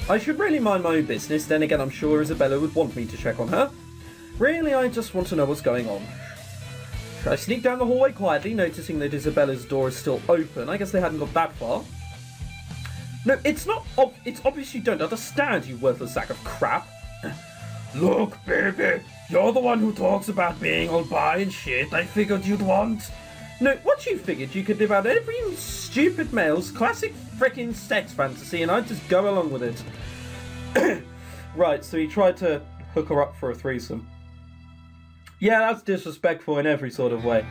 I should really mind my own business, then again I'm sure Isabella would want me to check on her. Really, I just want to know what's going on. I sneak down the hallway quietly, noticing that Isabella's door is still open. I guess they hadn't got that far. No, it's not. It's obvious you don't understand, you worthless sack of crap. Look, baby, you're the one who talks about being all bi and shit. I figured you'd want. No, what you figured, you could live out every stupid male's classic frickin' sex fantasy, and I'd just go along with it. Right, so he tried to hook her up for a threesome. Yeah, that's disrespectful in every sort of way.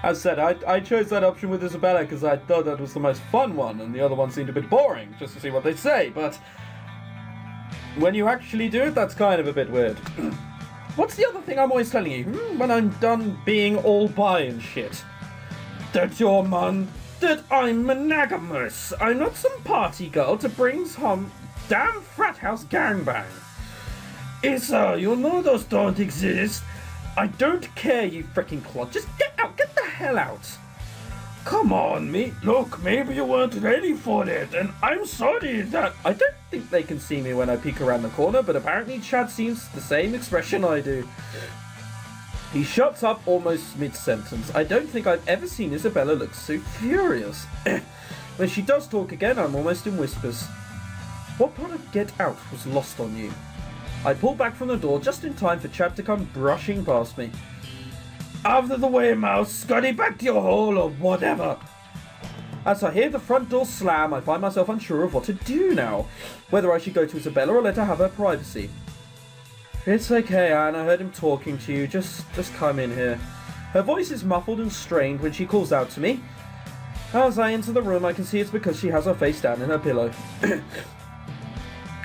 As said, I chose that option with Isabella because I thought that was the most fun one, and the other one seemed a bit boring, just to see what they say, but when you actually do it, that's kind of a bit weird. What's the other thing I'm always telling you, when I'm done being all bi and shit? That you're that I'm monogamous. I'm not some party girl to bring some damn frat house gangbang. Issa, you know those don't exist. I don't care, you freaking clod. Just get out. Get the hell out. Come on, mate. Look, maybe you weren't ready for it, and I'm sorry that... I don't think they can see me when I peek around the corner, but apparently Chad seems the same expression I do. He shuts up almost mid-sentence. I don't think I've ever seen Isabella look so furious. When she does talk again, I'm almost in whispers. What part of get out was lost on you? I pull back from the door just in time for Chad to come brushing past me. Out of the way, mouse. Scotty, back to your hole or whatever. As I hear the front door slam, I find myself unsure of what to do now. Whether I should go to Isabella or let her have her privacy. It's okay, Anne. I heard him talking to you. Just come in here. Her voice is muffled and strained when she calls out to me. As I enter the room, I can see it's because she has her face down in her pillow.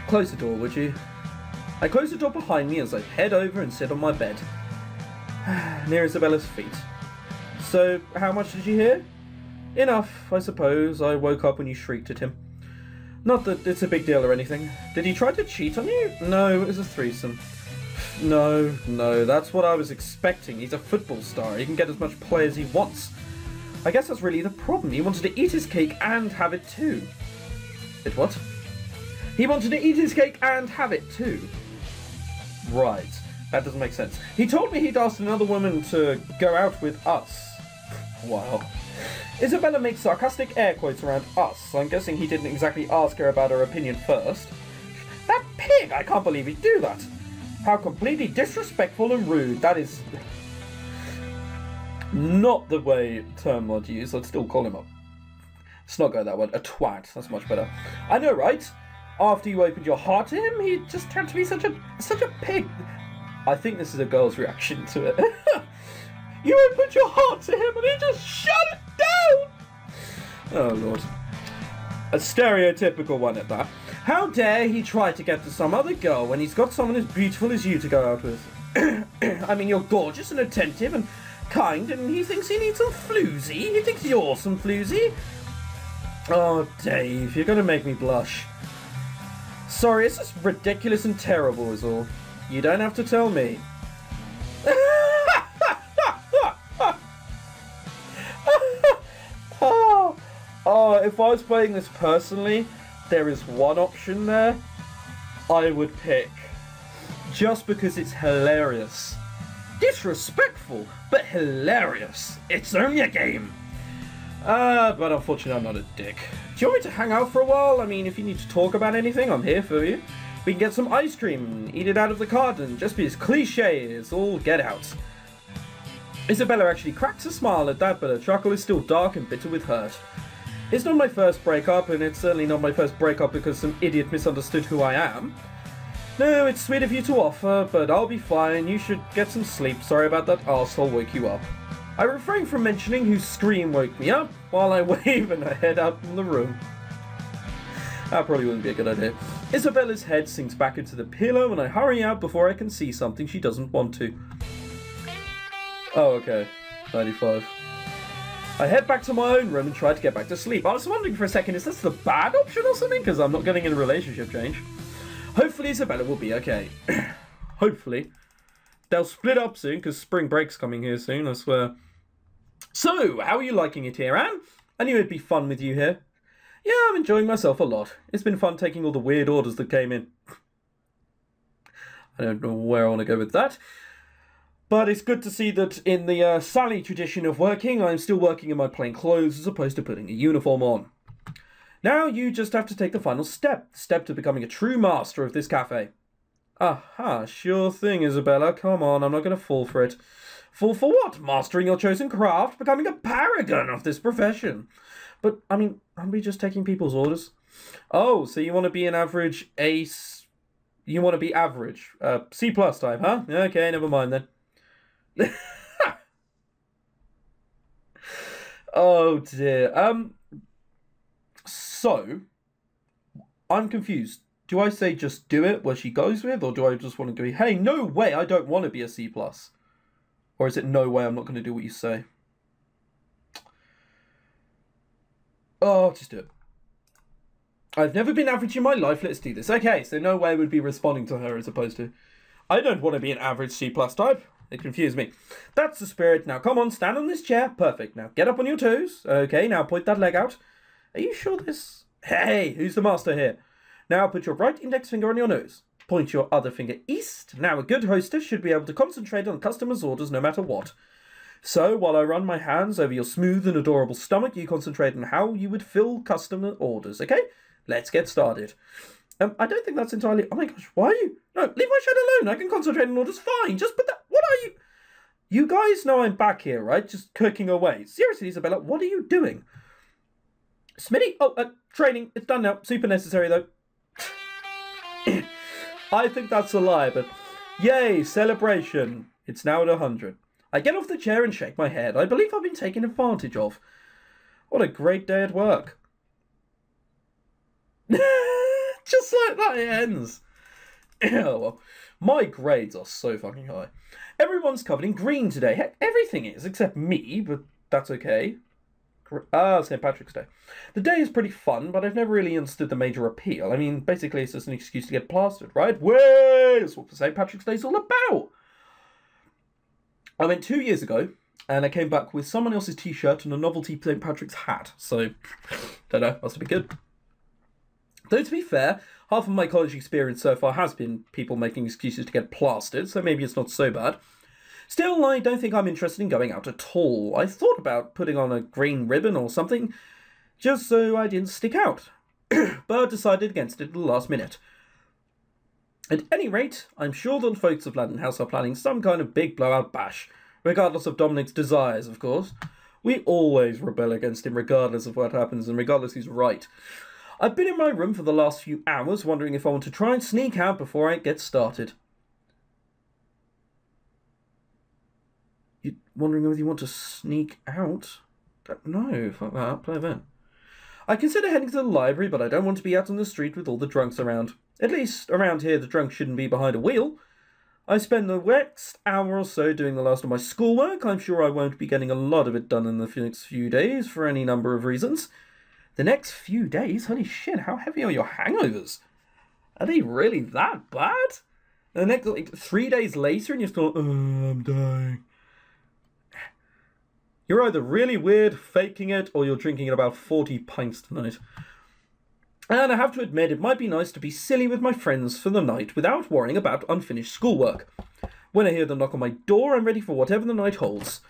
Close the door, would you? I close the door behind me as I head over and sit on my bed, near Isabella's feet. So, how much did you hear? Enough, I suppose. I woke up when you shrieked at him. Not that it's a big deal or anything. Did he try to cheat on you? No, it was a threesome. No, that's what I was expecting. He's a football star. He can get as much play as he wants. I guess that's really the problem. He wanted to eat his cake and have it too. It what? He wanted to eat his cake and have it too. Right, that doesn't make sense. He told me he'd asked another woman to go out with us. Wow. Isabella makes sarcastic air quotes around us. I'm guessing he didn't exactly ask her about her opinion first. That pig! I can't believe he'd do that. How completely disrespectful and rude. That is not the way term I'd use. I'd still call him a... Let's not go that one. A twat. That's much better. I know, right? After you opened your heart to him, he just turned to be such a pig. I think this is a girl's reaction to it. You opened your heart to him and he just shut it down! Oh, Lord. A stereotypical one at that. How dare he try to get to some other girl when he's got someone as beautiful as you to go out with? I mean, you're gorgeous and attentive and kind, and he thinks he needs some floozy. He thinks you're some floozy. Oh, Dave, you're going to make me blush. Sorry, it's just ridiculous and terrible is all. You don't have to tell me. Oh, if I was playing this personally, there is one option there I would pick. Just because it's hilarious. Disrespectful, but hilarious. It's only a game. But unfortunately I'm not a dick. Do you want me to hang out for a while? I mean, if you need to talk about anything, I'm here for you. We can get some ice cream and eat it out of the carton. Just be as cliche as all get out. Isabella actually cracks a smile at that, but her chuckle is still dark and bitter with hurt. It's not my first breakup, and it's certainly not my first breakup because some idiot misunderstood who I am. No, it's sweet of you to offer, but I'll be fine. You should get some sleep. Sorry about that arsehole wake you up. I refrain from mentioning whose scream woke me up while I wave and I head out from the room. That probably wouldn't be a good idea. Isabella's head sinks back into the pillow and I hurry out before I can see something she doesn't want to. Oh, okay. 95. I head back to my own room and try to get back to sleep. I was wondering for a second, is this the bad option or something? Because I'm not getting a relationship change. Hopefully Isabella will be okay. Hopefully. They'll split up soon because spring break's coming here soon, I swear. So, how are you liking it here, Anne? I knew it'd be fun with you here. Yeah, I'm enjoying myself a lot. It's been fun taking all the weird orders that came in. I don't know where I want to go with that. But it's good to see that in the Sally tradition of working, I'm still working in my plain clothes as opposed to putting a uniform on. Now you just have to take the final step. The step to becoming a true master of this cafe. Aha, sure thing, Isabella. Come on, I'm not going to fall for it. Fall for what? Mastering your chosen craft? Becoming a paragon of this profession? But, I mean, aren't we just taking people's orders? Oh, so you want to be an average ace... You want to be average. C+ type, huh? Okay, never mind then. Oh, dear. So, I'm confused. Do I say just do it where she goes with, or do I just want to go, hey, no way, I don't want to be a C+? Or is it no way, I'm not going to do what you say? Oh, just do it. I've never been average in my life, let's do this. Okay, so no way would be responding to her as opposed to, I don't want to be an average C+ type. It confused me. That's the spirit. Now, come on, stand on this chair. Perfect. Now, get up on your toes. Okay, now point that leg out. Are you sure this... Hey, who's the master here? Now, put your right index finger on your nose. Point your other finger east. Now, a good hostess should be able to concentrate on customers' orders no matter what. So, while I run my hands over your smooth and adorable stomach, you concentrate on how you would fill customer orders, okay? Let's get started. I don't think that's entirely... Oh my gosh, why are you... No, leave my shed alone. I can concentrate on orders fine. Just put that... What are you... You guys know I'm back here, right? Just cooking away. Seriously, Isabella, what are you doing? Smitty? Oh, training. It's done now. Super necessary, though. I think that's a lie, but... Yay, celebration. It's now at 100. I get off the chair and shake my head. I believe I've been taken advantage of. What a great day at work. Just like that it ends. Oh, well, my grades are so fucking high. Everyone's covered in green today. Heck, everything is, except me, but that's okay. St. Patrick's Day. The day is pretty fun, but I've never really understood the major appeal. I mean, basically it's just an excuse to get plastered, right? Way! That's what St. Patrick's Day is all about. I went 2 years ago, and I came back with someone else's t-shirt and a novelty St. Patrick's hat. So, don't know, must have been good. Though to be fair, half of my college experience so far has been people making excuses to get plastered, so maybe it's not so bad. Still, I don't think I'm interested in going out at all. I thought about putting on a green ribbon or something, just so I didn't stick out, but decided against it at the last minute. At any rate, I'm sure that folks of London House are planning some kind of big blowout bash, regardless of Dominic's desires, of course. We always rebel against him regardless of what happens and regardless who's right. I've been in my room for the last few hours wondering if I want to try and sneak out before I get started. You're wondering whether you want to sneak out? No, fuck that, play then. I consider heading to the library, but I don't want to be out on the street with all the drunks around. At least, around here, the drunk shouldn't be behind a wheel. I spend the next hour or so doing the last of my schoolwork. I'm sure I won't be getting a lot of it done in the next few days, for any number of reasons. The next few days? Holy shit, how heavy are your hangovers? Are they really that bad? The next, like, 3 days later and you're still, I'm dying. You're either really weird, faking it, or you're drinking about 40 pints tonight. And I have to admit, it might be nice to be silly with my friends for the night without worrying about unfinished schoolwork. When I hear them knock on my door, I'm ready for whatever the night holds.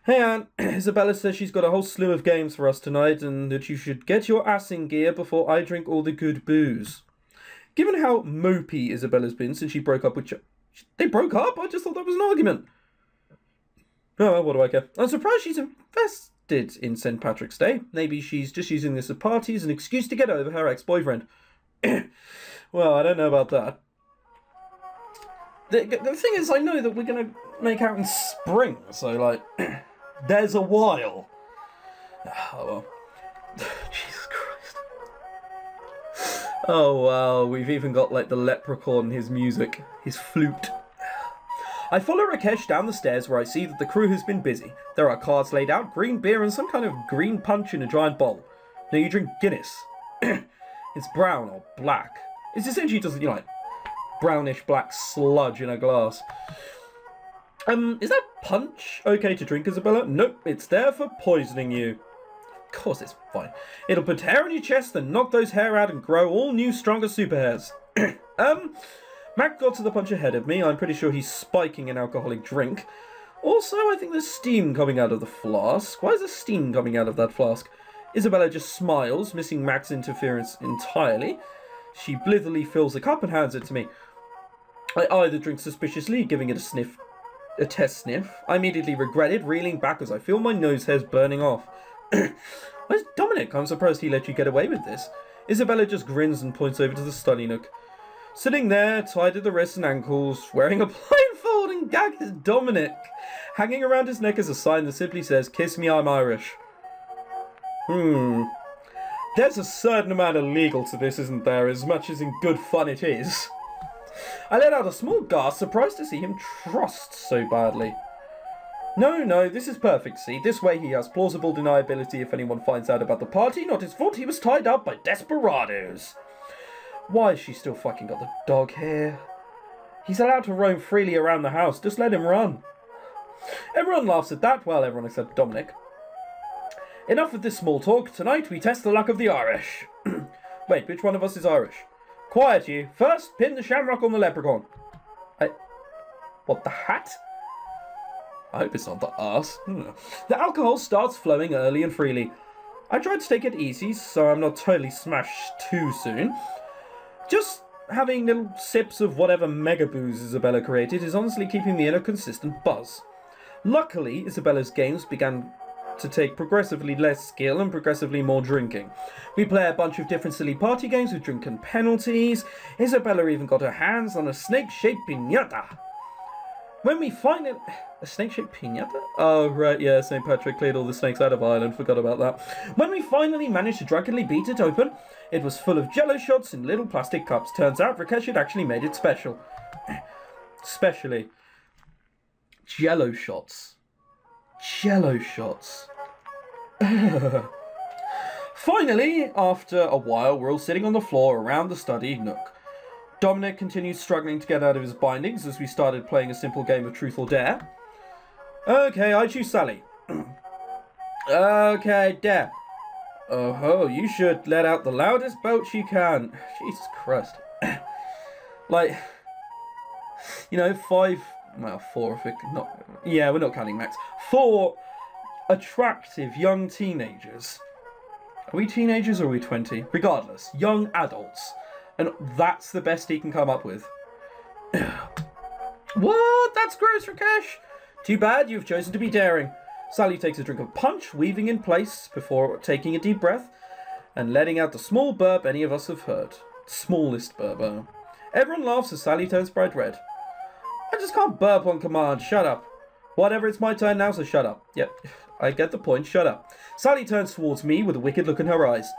Hey Anne, Isabella says she's got a whole slew of games for us tonight and that you should get your ass in gear before I drink all the good booze. Given how mopey Isabella's been since she broke up with They broke up? I just thought that was an argument. Oh, well, what do I care? I'm surprised she's invested in St. Patrick's Day. Maybe she's just using this party as an excuse to get over her ex-boyfriend. Well, I don't know about that. The thing is, I know that we're going to make out in spring, so, like, there's a while. Oh, well. Jesus Christ. Oh, wow, we've even got, like, the leprechaun and his music, his flute. I follow Rakesh down the stairs where I see that the crew has been busy. There are cards laid out, green beer and some kind of green punch in a giant bowl. Now you drink Guinness. It's brown or black. It's essentially just, you know, like, brownish black sludge in a glass. Is that punch okay to drink, Isabella? Nope, it's there for poisoning you. Of course it's fine. It'll put hair on your chest and knock those hair out and grow all new, stronger super hairs. Mac got to the punch ahead of me. I'm pretty sure he's spiking an alcoholic drink. Also, I think there's steam coming out of the flask. Why is there steam coming out of that flask? Isabella just smiles, missing Mac's interference entirely. She blithely fills the cup and hands it to me. I either drink suspiciously, giving it a test sniff. I immediately regret it, reeling back as I feel my nose hairs burning off. Where's Dominic? I'm surprised he let you get away with this. Isabella just grins and points over to the study nook. Sitting there, tied at the wrists and ankles, wearing a blindfold and gag is Dominic. Hanging around his neck is a sign that simply says, "Kiss me, I'm Irish." There's a certain amount of legal to this, isn't there, as much as in good fun it is. I let out a small gasp, surprised to see him trust so badly. No, this is perfect, see. This way he has plausible deniability if anyone finds out about the party. Not his fault he was tied up by desperados. Why has she still fucking got the dog here? He's allowed to roam freely around the house. Just let him run. Everyone laughs at that. Well, everyone except Dominic. Enough of this small talk. Tonight we test the luck of the Irish. Wait, which one of us is Irish? Quiet, you. First, pin the shamrock on the leprechaun. What, the hat? I hope it's not the arse. The alcohol starts flowing early and freely. I tried to take it easy, so I'm not totally smashed too soon. Just having little sips of whatever mega booze Isabella created is honestly keeping me in a consistent buzz. Luckily, Isabella's games began to take progressively less skill and progressively more drinking. We play a bunch of different silly party games with drunken penalties. Isabella even got her hands on a snake-shaped piñata. When we finally... A snake-shaped piñata? Oh, right, yeah, St. Patrick cleared all the snakes out of Ireland, forgot about that. When we finally managed to drunkenly beat it open, it was full of jello shots in little plastic cups. Turns out Rakesh had actually made it special. Specially. Jello shots. Jello shots. Finally, after a while, we're all sitting on the floor around the study nook. Dominic continues struggling to get out of his bindings as we started playing a simple game of truth or dare. Okay, I choose Sally. Okay, dare. Oh, you should let out the loudest belch you can. Jesus Christ. Like, you know, 4 if it not... Yeah, we're not counting Max. 4 attractive young teenagers. Are we teenagers or are we 20? Regardless, young adults. And that's the best he can come up with. What? That's gross, Rakesh. Too bad you've chosen to be daring. Sally takes a drink of punch, weaving in place before taking a deep breath and letting out the small burp any of us have heard. Smallest burp. Everyone laughs as Sally turns bright red. I just can't burp on command. Shut up. Whatever, it's my turn now, so shut up. Yep, I get the point. Shut up. Sally turns towards me with a wicked look in her eyes.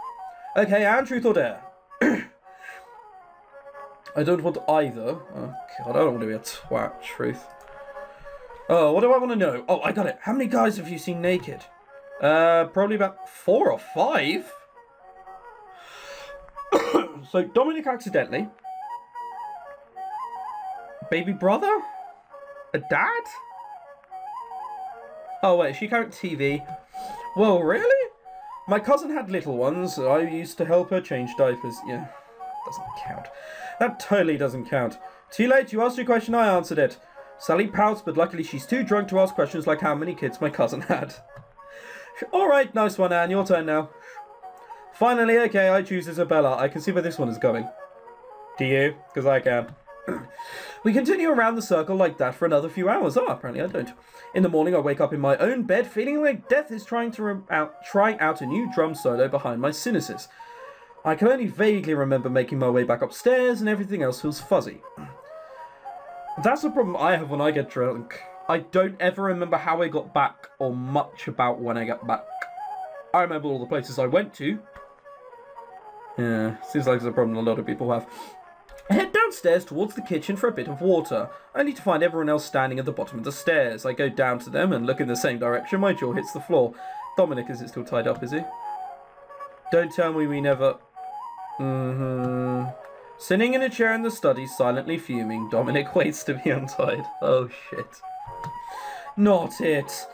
Okay, and truth or dare? I don't want either. Oh, God, I don't want to be a twat. Truth. Oh, what do I want to know? Oh, I got it. How many guys have you seen naked? Probably about 4 or 5. So, Dominic accidentally. Baby brother? A dad? Oh, wait, she can't TV. Well, really? My cousin had little ones. So I used to help her change diapers. Yeah, doesn't count. That totally doesn't count. Too late, you asked your question, I answered it. Sally pouts, but luckily she's too drunk to ask questions like how many kids my cousin had. Alright, nice one, Anne. Your turn now. Finally, okay, I choose Isabella. I can see where this one is going. Do you? Because I can. We continue around the circle like that for another few hours. Oh, apparently I don't. In the morning, I wake up in my own bed, feeling like death is trying out a new drum solo behind my sinuses. I can only vaguely remember making my way back upstairs, and everything else feels fuzzy. That's the problem I have when I get drunk. I don't ever remember how I got back, or much about when I got back. I remember all the places I went to. Yeah, seems like it's a problem a lot of people have. I head downstairs towards the kitchen for a bit of water. I need to find everyone else standing at the bottom of the stairs. I go down to them and look in the same direction. My jaw hits the floor. Dominic, is it still tied up, is he? Don't tell me we never... Sitting in a chair in the study, silently fuming, Dominic waits to be untied. Oh, shit. Not it.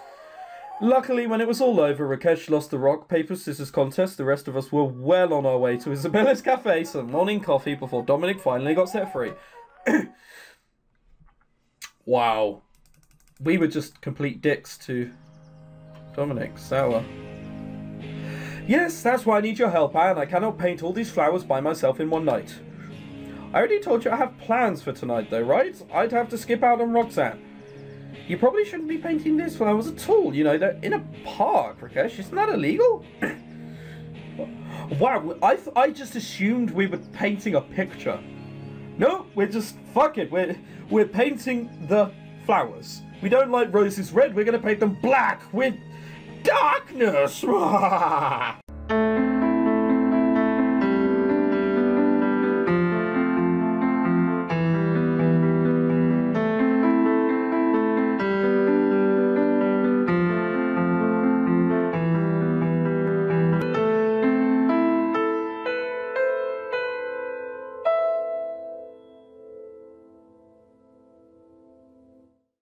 Luckily, when it was all over, Rakesh lost the rock, paper, scissors contest. The rest of us were well on our way to Isabella's cafe, some morning coffee before Dominic finally got set free. Wow. We were just complete dicks to Dominic. Sour. Yes, that's why I need your help, Anne. I cannot paint all these flowers by myself in one night. I already told you I have plans for tonight, though, right? I'd have to skip out on Roxanne. You probably shouldn't be painting these flowers at all. You know, they're in a park, Rakesh. Isn't that illegal? Wow, I just assumed we were painting a picture. No, we're just, fuck it. We're painting the flowers. We don't like roses red. We're going to paint them black with darkness.